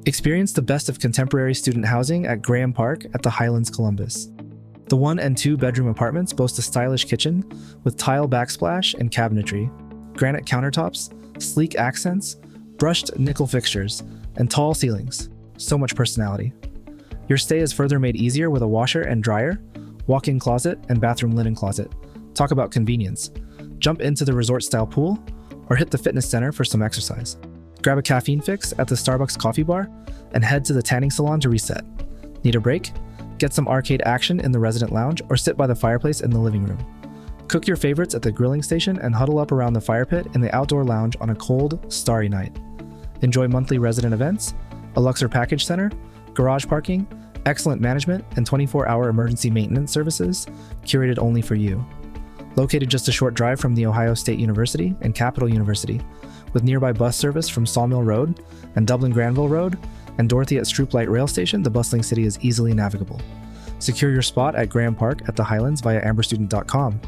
Experience the best of contemporary student housing at Park at the Highlands, Columbus. The 1 and 2 bedroom apartments boast a stylish kitchen with tile backsplash and cabinetry, granite countertops, sleek accents, brushed nickel fixtures, and tall ceilings. So much personality. Your stay is further made easier with a washer and dryer, walk-in closet, and bathroom linen closet. Talk about convenience. Jump into the resort-style pool or hit the fitness center for some exercise. Grab a caffeine fix at the Starbucks coffee bar and head to the tanning salon to reset. Need a break? Get some arcade action in the resident lounge or sit by the fireplace in the living room. Cook your favorites at the grilling station and huddle up around the fire pit in the outdoor lounge on a cold, starry night. Enjoy monthly resident events, a Luxor package center, garage parking, excellent management, and 24-hour emergency maintenance services curated only for you. Located just a short drive from The Ohio State University and Capital University, with nearby bus service from Sawmill Road and Dublin Granville Road and Dorothy at Stroop Light Rail Station, the bustling city is easily navigable. Secure your spot at Park at the Highlands via amberstudent.com.